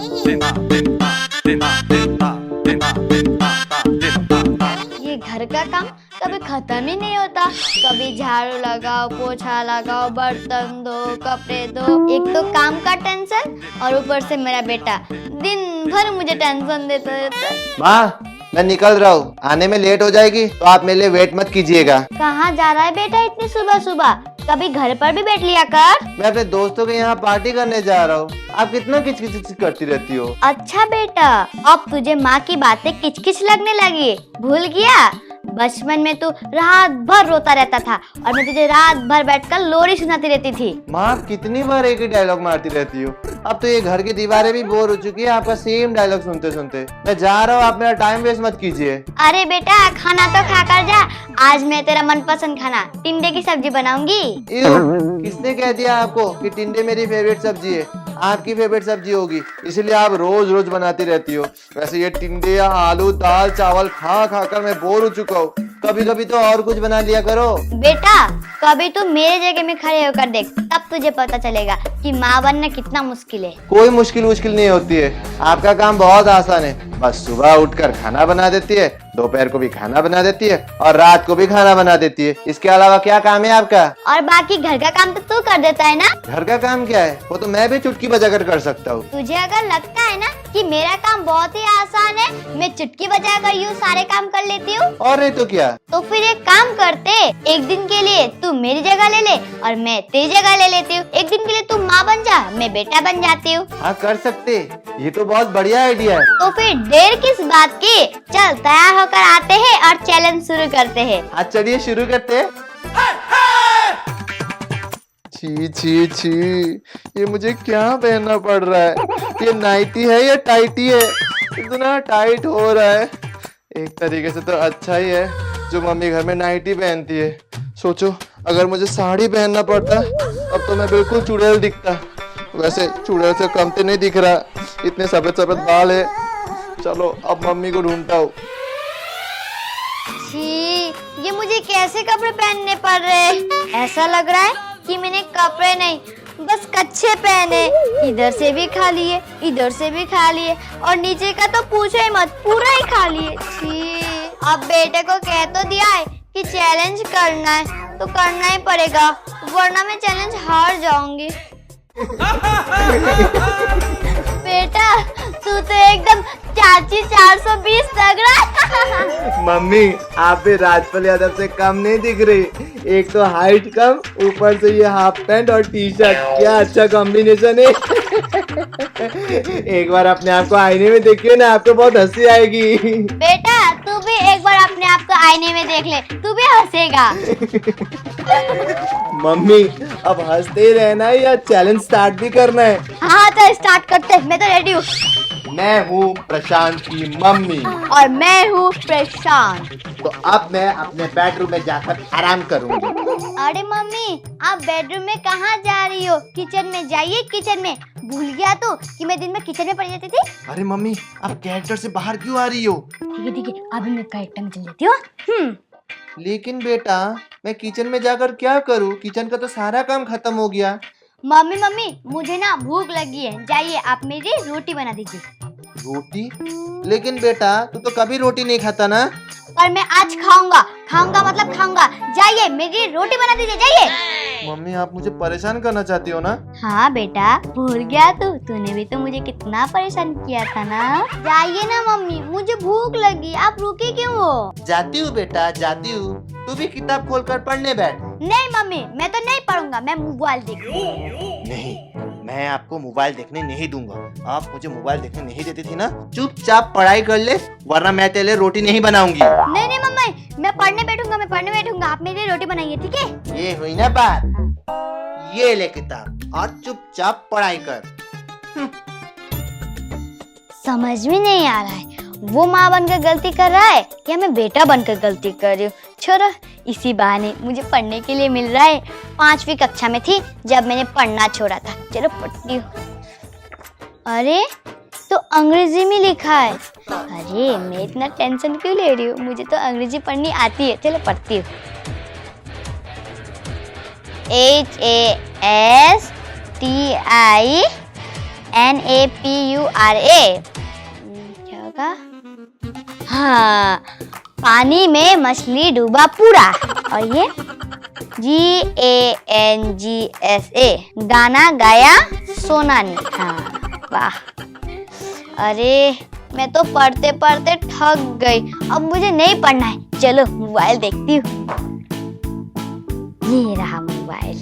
ये घर का काम कभी खत्म ही नहीं होता। कभी झाड़ू लगाओ, पोछा लगाओ, बर्तन धो, कपड़े धो। एक तो काम का टेंशन और ऊपर से मेरा बेटा दिन भर मुझे टेंशन देता रहता है। माँ, मैं निकल रहा हूँ, आने में लेट हो जाएगी तो आप मेरे लिए वेट मत कीजिएगा। कहाँ जा रहा है बेटा इतनी सुबह सुबह? कभी घर पर भी बैठ लिया कर। मैं अपने दोस्तों के यहाँ पार्टी करने जा रहा हूँ। आप कितना किचकिच करती रहती हो। अच्छा बेटा, अब तुझे माँ की बातें किचकिच लगने लगी, भूल गया? बचपन में तू रात भर रोता रहता था और मैं तुझे रात भर बैठकर लोरी सुनाती रहती थी। माँ, कितनी बार एक ही डायलॉग मारती रहती हो। अब तो ये घर की दीवारें भी बोर हो चुकी है आपका सेम डायलॉग सुनते सुनते। मैं जा रहा हूँ, आप मेरा टाइम वेस्ट मत कीजिए। अरे बेटा, खाना तो खा कर जा। आज मैं तेरा मनपसंद खाना टिंडे की सब्जी बनाऊंगी। किसने कह दिया आपको कि टिंडे मेरी फेवरेट सब्जी है? आपकी फेवरेट सब्जी होगी, इसलिए आप रोज रोज बनाती रहती हो। वैसे ये टिंडे या आलू दाल चावल खा खा कर मैं बोर हो चुका हूँ। कभी कभी तो और कुछ बना लिया करो। बेटा, कभी तू मेरे जगह में खड़े होकर देख, तब तुझे पता चलेगा कि माँ बनना कितना मुश्किल है। कोई मुश्किल नहीं होती है। आपका काम बहुत आसान है। बस सुबह उठकर खाना बना देती है, दोपहर को भी खाना बना देती है और रात को भी खाना बना देती है। इसके अलावा क्या काम है आपका? और बाकी घर का काम तो तू कर देता है ना? घर का काम क्या है? वो तो मैं भी चुटकी बजाकर कर सकता हूँ। तुझे अगर लगता है ना कि मेरा काम बहुत ही आसान है, मैं चुटकी बजाकर यूँ सारे काम कर लेती हूँ, और नहीं तो क्या। तो फिर एक काम करते, एक दिन के लिए तू मेरी जगह ले ले और मैं तेरी जगह ले लेती हूँ। एक दिन के लिए तू माँ बन जा, मैं बेटा बन जाती हूँ। हाँ, कर सकते। ये तो बहुत बढ़िया आइडिया है। तो फिर देर किस बात की? चल तैयार होकर आते हैं और चैलेंज शुरू करते हैं। आज चलिए शुरू करते हैं। छी छी छी, ये मुझे क्या पहनना पड़ रहा है? ये नाइटी है या टाइटी है? इतना टाइट हो रहा है। एक तरीके से तो अच्छा ही है जो मम्मी घर में नाइटी पहनती है। सोचो, अगर मुझे साड़ी पहनना पड़ता तब तो मैं बिल्कुल चुड़ैल दिखता। वैसे चुड़ैल से कम तो नहीं दिख रहा, इतने सफेद सफेद बाल है। चलो अब मम्मी को ढूंढता हूँ। छी, ये मुझे कैसे कपड़े पहनने पड़ रहे हैं? ऐसा लग रहा है कि मैंने कपड़े नहीं, बस कच्छे पहने। इधर से भी खा लिए, इधर से भी खा लिए और नीचे का तो पूछो ही मत, पूरा ही खा लिए। छी, अब बेटे को कह तो दिया है कि चैलेंज करना है तो करना ही पड़ेगा, वरना मैं चैलेंज हार जाऊंगी। बेटा, तू तो एकदम चाची 420 लग रहा है। मम्मी, आप भी राजपाल यादव से कम नहीं दिख रही। एक तो हाइट कम, ऊपर से ये हाफ पैंट और टी शर्ट, क्या अच्छा कॉम्बिनेशन है। एक बार अपने आप को आईने में देखिए ना, आपको बहुत हंसी आएगी। बेटा, तू भी एक बार अपने आप को आईने में देख ले, तू भी हंसेगा। मम्मी, अब हंसते ही रहना है या चैलेंज स्टार्ट भी करना है? हाँ तो स्टार्ट करते हैं, मैं तो रेडी हूँ। मैं हूँ प्रशांत की मम्मी और मैं हूँ प्रशांत। तो अब मैं अपने बेडरूम में जाकर आराम करूँगी। अरे मम्मी, आप बेडरूम में कहाँ जा रही हो? किचन में जाइए, किचन में। भूल गया तो कि मैं दिन में किचन में पड़ी रहती थी। अरे मम्मी, आप कैरेक्टर से बाहर क्यों आ रही हो? ठीक है, अभी मैं कैरेक्टर में चल जाती हूँ। लेकिन बेटा, मैं किचन में जाकर क्या करूँ? किचन का तो सारा काम खत्म हो गया। मम्मी, मुझे ना भूख लगी है, जाइए आप मेरी रोटी बना दीजिए। रोटी? लेकिन बेटा, तू तो कभी रोटी नहीं खाता ना। पर मैं आज खाऊंगा मतलब खाऊंगा। जाइए मेरी रोटी बना दीजिए, जाइए। मम्मी, आप मुझे परेशान करना चाहती हो ना? हाँ बेटा, भूल गया तूने भी तो मुझे कितना परेशान किया था ना। जाइए ना मम्मी, मुझे भूख लगी, आप रुके क्यों हो? जाती हूँ बेटा, जाती हूँ। तू भी किताब खोलकर पढ़ने बैठ। नहीं मम्मी, मैं तो नहीं पढ़ूंगा, मैं मोबाइल देखूंगी। नहीं, मैं आपको मोबाइल देखने नहीं दूंगा। आप मुझे मोबाइल देखने नहीं देती थी ना। चुपचाप पढ़ाई कर ले, वरना मैं तेरे लिए रोटी नहीं बनाऊंगी। नहीं मम्मी, मैं पढ़ने बैठूंगा, आप मेरे लिए रोटी बनाइए, ठीक है? ये हुई ना बात। ये ले किताब और चुपचाप पढ़ाई कर। समझ में नहीं आ रहा है, वो माँ बनकर गलती कर रहा है या मैं बेटा बनकर गलती कर रही हूँ। छोड़ो, इसी बहाने मुझे पढ़ने के लिए मिल रहा है। 5वीं कक्षा में थी जब मैंने पढ़ना छोड़ा था। चलो पढ़ती हूँ। अरे, तो अंग्रेजी में लिखा है। अरे, मैं इतना टेंशन क्यों ले रही हूँ? मुझे तो अंग्रेजी पढ़नी आती है। चलो पढ़ती हूँ। HASTI NAPURA। क्या होगा? हाँ, पानी में मछली डूबा पूरा। और ये GANGSA, गाना गाया सोनानी। हाँ, वाह। अरे मैं तो पढ़ते पढ़ते थक गई, अब मुझे नहीं पढ़ना है। चलो मोबाइल देखती हूँ। ये रहा मोबाइल।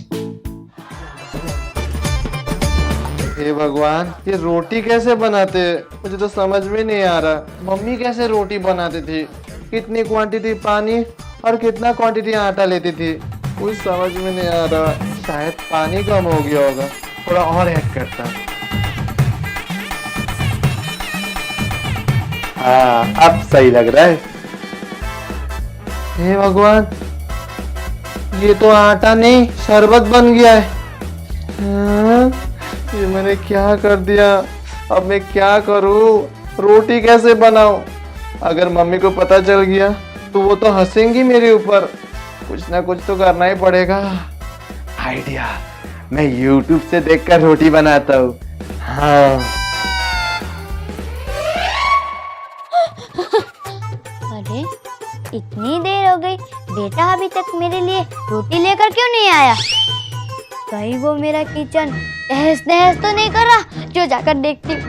हे भगवान, ये रोटी कैसे बनाते हैं? मुझे तो समझ में नहीं आ रहा। मम्मी कैसे रोटी बनाती थी? कितनी क्वांटिटी पानी और कितना क्वांटिटी आटा लेती थी? कुछ समझ में नहीं आ रहा। शायद पानी कम हो गया होगा, थोड़ा और ऐड करता। हाँ, अब सही लग रहा है। हे भगवान, ये तो आटा नहीं शरबत बन गया है। हाँ, ये मैंने क्या कर दिया? अब मैं क्या करूं? रोटी कैसे बनाऊं? अगर मम्मी को पता चल गया तो वो तो हंसेंगी मेरे ऊपर। कुछ ना कुछ तो करना ही पड़ेगा। आइडिया, मैं YouTube से देखकर रोटी बनाता हूँ। हाँ। अरे इतनी देर हो गई, बेटा अभी तक मेरे लिए रोटी लेकर क्यों नहीं आया? कहीं वो मेरा किचन तहस नहस तो नहीं कर रहा? जो जाकर देखती हूँ।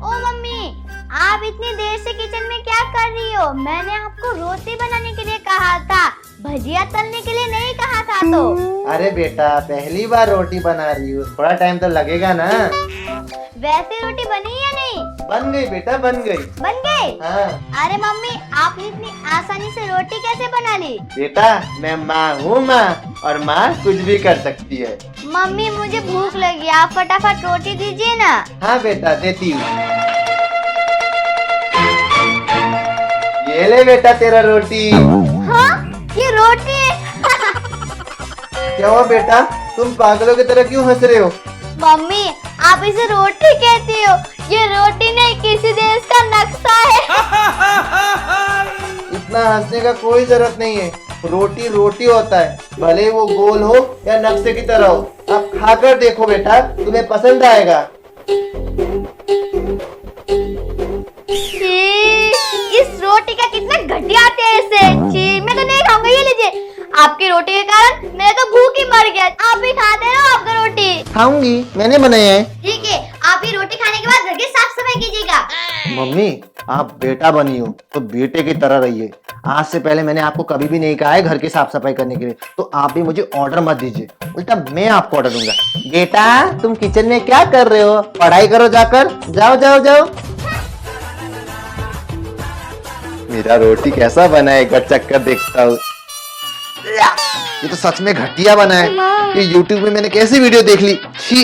ओ मम्मी, आप इतनी देर से किचन में क्या कर रही हो? मैंने आपको रोटी बनाने के लिए कहा था, भजिया तलने के लिए नहीं कहा था। तो अरे बेटा, पहली बार रोटी बना रही हूँ, थोड़ा टाइम तो लगेगा ना। वैसे रोटी बनी या नहीं? बन गई बेटा, बन गई। बन गई? हाँ अरे मम्मी, आपने इतनी आसानी से रोटी कैसे बना ली? बेटा, मैं माँ हूँ माँ, और माँ कुछ भी कर सकती है। मम्मी मुझे भूख लगी, आप फटाफट रोटी दीजिए ना। हाँ बेटा, देती हूँ। ये ले बेटा तेरा रोटी। हाँ, ये रोटी है। क्या हुआ बेटा, तुम पागलों की तरह क्यों हंस रहे हो? मम्मी, आप इसे रोटी कहती हो? ये रोटी नहीं, किसी देश का नक्शा है। इतना हंसने का कोई जरूरत नहीं है। रोटी रोटी होता है, भले वो गोल हो या नक्शे की तरह हो। आप खाकर देखो बेटा, तुम्हें पसंद आएगा। इस रोटी का कितना घटिया टेस्ट है। छी, मैं तो नहीं खाऊंगा। ये लीजिए, आपकी रोटी के कारण मैं तो भूख ही मर गया। आप भी खाते रहो आपका रोटी। खाऊंगी, मैंने बनाया है। ठीक है, आप ये रोटी खाने के बाद घर की साफ सफाई कीजिएगा। मम्मी, आप बेटा बनी हो तो बेटे की तरह रहिए। आज से पहले मैंने आपको कभी भी नहीं कहा है घर की साफ सफाई करने के लिए, तो आप भी मुझे ऑर्डर मत दीजिए, उल्टा मैं आपको ऑर्डर दूंगा। बेटा, तुम किचन में क्या कर रहे हो? पढ़ाई करो जाकर, जाओ जाओ जाओ। मेरा रोटी कैसा बना है, एक बार चक्कर देखता हूँ। ये तो सच में घटिया बना है। ये YouTube में मैंने कैसी वीडियो देख ली। छी।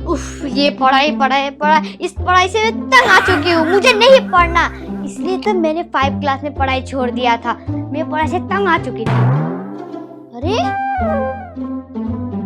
उफ, ये पढ़ाई पढ़ाई पढ़ाई, इस पढ़ाई से मैं तंग आ चुकी हूँ। मुझे नहीं पढ़ना, इसलिए तो मैंने 5 क्लास में पढ़ाई छोड़ दिया था। मैं पढ़ाई से तंग आ चुकी थी। अरे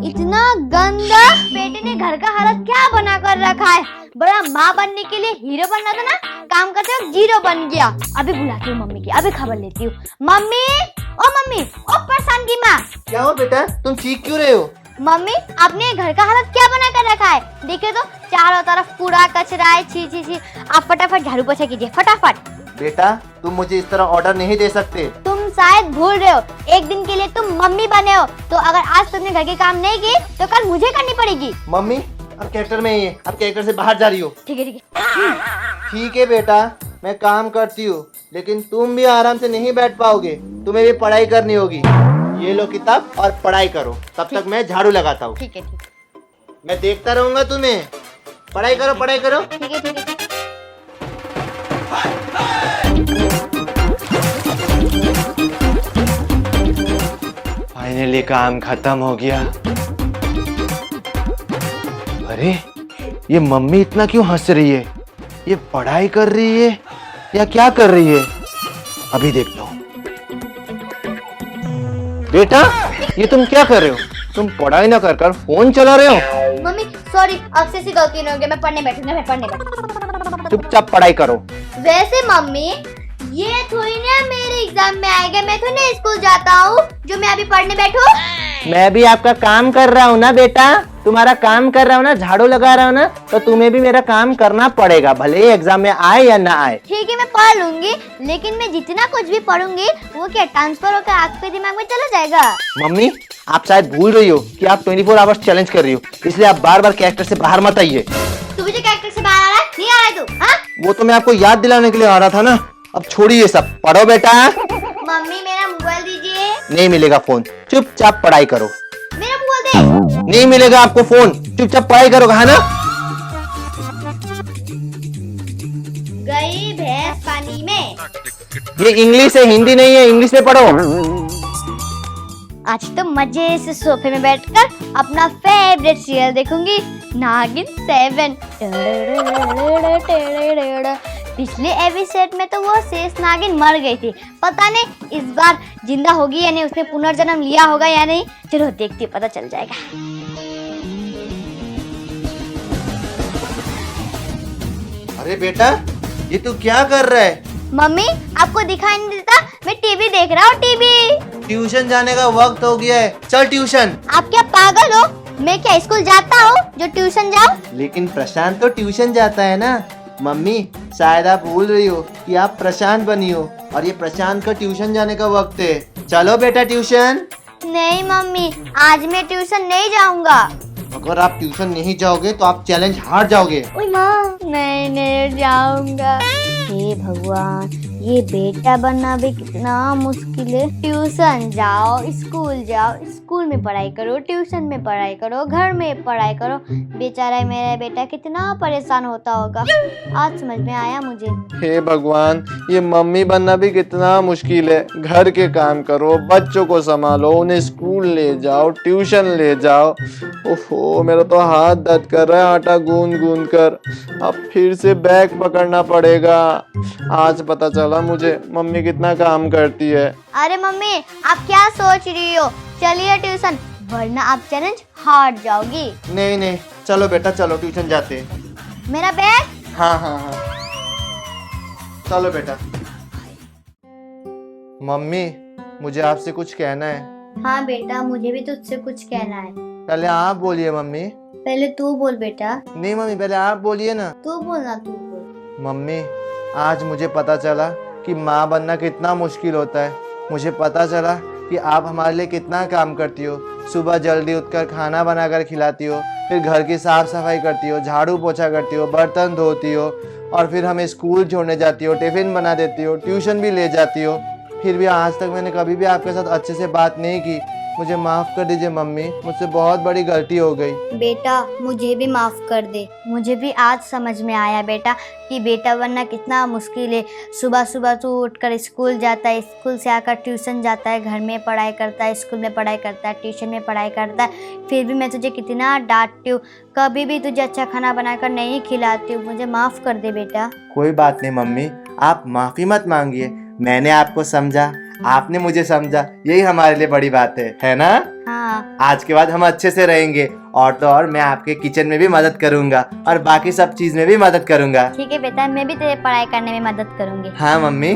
इतना गंदा, बेटे ने घर का हालत क्या बना कर रखा है। बड़ा माँ बनने के लिए हीरो बनना था ना, काम करते वक्त जीरो बन गया। अभी बुलाती हूँ मम्मी की, अभी खबर लेती हूँ। मम्मी, ओ मम्मी, ओ परेशान की माँ। क्या हो बेटा, तुम चीख क्यों रहे हो? मम्मी, आपने घर का हालत क्या बना कर रखा है? देखिए तो, चारों तरफ कूड़ा कचरा है। छी छी छी, आप फटाफट झाड़ू पोछा कीजिए, फटाफट। बेटा, तुम मुझे इस तरह ऑर्डर नहीं दे सकते। तुम शायद भूल रहे हो, एक दिन के लिए तुम मम्मी बने हो, तो अगर आज तुमने घर के काम नहीं किए तो कल मुझे करनी पड़ेगी। मम्मी, अब कैरेक्टर में ही है, अब कैरेक्टर से बाहर जा रही हो। ठीक है ठीक है। ठीक है बेटा, मैं काम करती हूँ, लेकिन तुम भी आराम से नहीं बैठ पाओगे, तुम्हें भी पढ़ाई करनी होगी। ये लो किताब और पढ़ाई करो, तब तक मैं झाड़ू लगाता हूँ। ठीक है ठीक है मैं देखता रहूंगा तुम्हें। पढ़ाई करो, पढ़ाई करो। ठीक है ठीक है। फाइनली काम खत्म हो गया। अरे ये मम्मी इतना क्यों हंस रही है? ये पढ़ाई कर रही है या क्या कर रही है? अभी देखता हूँ। बेटा, ये तुम क्या कर रहे हो? तुम पढ़ाई ना कर फोन चला रहे हो। मम्मी सॉरी, अब से गलती हो गई। मैं पढ़ने बैठूंगा, मैं पढ़ने बैठूंगा। चुपचाप पढ़ाई करो। वैसे मम्मी, ये थोड़ी ना मेरे एग्जाम में आएगा। मैं थोड़ी ना स्कूल जाता हूँ जो मैं अभी पढ़ने बैठूं। मैं भी आपका काम कर रहा हूँ ना बेटा, तुम्हारा काम कर रहा हूँ ना, झाड़ू लगा रहा हूँ ना, तो तुम्हें भी मेरा काम करना पड़ेगा, भले ही एग्जाम में आए या ना आए। ठीक है मैं पढ़ लूंगी, लेकिन मैं जितना कुछ भी पढ़ूंगी वो क्या ट्रांसफर होकर आपके दिमाग में चला जाएगा? मम्मी आप शायद भूल रही हो कि आप 24 आवर्स चैलेंज कर रही हो, इसलिए आप बार बार कैरेक्टर से बाहर मत आइए। तू मुझे कैरेक्टर से बाहर आ रहा है? नहीं आ रहा है तू? हाँ? वो तो मैं आपको याद दिलाने के लिए आ रहा था ना। अब छोड़िए ये सब, पढ़ो बेटा। मम्मी मेरा मोबाइल दीजिए। नहीं मिलेगा फोन, चुपचाप पढ़ाई करो। मेरा मोबाइल दे। नहीं मिलेगा आपको फोन, चुपचाप पढ़ाई करो, कहा ना। गई भैंस पानी में। ये इंग्लिश है, हिंदी नहीं है, इंग्लिश में पढ़ो। आज तो मजे से सोफे में बैठकर अपना फेवरेट सीरियल देखूंगी, नागिन 7। पिछले एपिसोड में तो वो शेष नागिन मर गई थी, पता नहीं इस बार जिंदा होगी या नहीं, उसने पुनर्जन्म लिया होगा या नहीं। चलो देखते पता चल जाएगा। अरे बेटा ये तू क्या कर रहा है? मम्मी आपको दिखाई नहीं देता? मैं टीवी देख रहा हूँ, टीवी। ट्यूशन जाने का वक्त हो गया है, चल ट्यूशन। आप क्या पागल हो? मैं क्या स्कूल जाता हूँ जो ट्यूशन जाऊँ? लेकिन प्रशांत तो ट्यूशन जाता है ना। मम्मी शायद आप भूल रही हो कि आप प्रशांत बनी हो, और ये प्रशांत का ट्यूशन जाने का वक्त है। चलो बेटा ट्यूशन। नहीं मम्मी, आज मैं ट्यूशन नहीं जाऊंगा। अगर आप ट्यूशन नहीं जाओगे तो आप चैलेंज हार जाओगे। ओए माँ, नहीं जाऊंगा। हे भगवान, ये बेटा बनना भी कितना मुश्किल है। ट्यूशन जाओ, स्कूल में पढ़ाई करो, ट्यूशन में पढ़ाई करो, घर में पढ़ाई करो। बेचारा मेरा बेटा कितना परेशान होता होगा। आज समझ में आया मुझे। हे भगवान, ये मम्मी बनना भी कितना मुश्किल है। घर के काम करो, बच्चों को संभालो, उन्हें स्कूल ले जाओ, ट्यूशन ले जाओ। ओहो, मेरा तो हाथ दर्द कर रहा है आटा गूंद गूंद कर। अब फिर से बैग पकड़ना पड़ेगा। आज पता चला मुझे मम्मी कितना काम करती है। अरे मम्मी आप क्या सोच रही हो? चलिए ट्यूशन, वरना आप चैलेंज हार जाओगी। नहीं नहीं, चलो बेटा चलो ट्यूशन जाते हैं। मेरा बैग? हाँ हाँ हाँ, चलो बेटा। मम्मी मुझे आपसे कुछ कहना है। हाँ बेटा, मुझे भी तुझसे कुछ कहना है। पहले आप बोलिए मम्मी। पहले तू बोल बेटा। नहीं मम्मी, पहले आप बोलिए ना। तू बोलना, तू बोल। मम्मी आज मुझे पता चला कि माँ बनना कितना मुश्किल होता है। मुझे पता चला कि आप हमारे लिए कितना काम करती हो। सुबह जल्दी उठकर खाना बनाकर खिलाती हो, फिर घर की साफ सफाई करती हो, झाड़ू पोछा करती हो, बर्तन धोती हो, और फिर हमें स्कूल छोड़ने जाती हो, टिफिन बना देती हो, ट्यूशन भी ले जाती हो। फिर भी आज तक मैंने कभी भी आपके साथ अच्छे से बात नहीं की। मुझे माफ़ कर दीजिए मम्मी, मुझसे बहुत बड़ी गलती हो गई। बेटा मुझे भी माफ कर दे। मुझे भी आज समझ में आया बेटा कि बेटा बनना कितना मुश्किल है। सुबह सुबह तू उठकर स्कूल जाता है, स्कूल से आकर ट्यूशन जाता है, घर में पढ़ाई करता है, स्कूल में पढ़ाई करता है, ट्यूशन में पढ़ाई करता है। फिर भी मैं तुझे कितना डांटती हूँ, कभी भी तुझे अच्छा खाना बनाकर नहीं खिलाती हूँ। मुझे माफ़ कर दे बेटा। कोई बात नहीं मम्मी, आप माफ़ी मत मांगिए। मैंने आपको समझा, आपने मुझे समझा, यही हमारे लिए बड़ी बात है ना? हाँ। आज के बाद हम अच्छे से रहेंगे, और तो और मैं आपके किचन में भी मदद करूंगा और बाकी सब चीज में भी मदद करूंगा। ठीक है बेटा, मैं भी तेरे पढ़ाई करने में मदद करूँगी। हाँ मम्मी।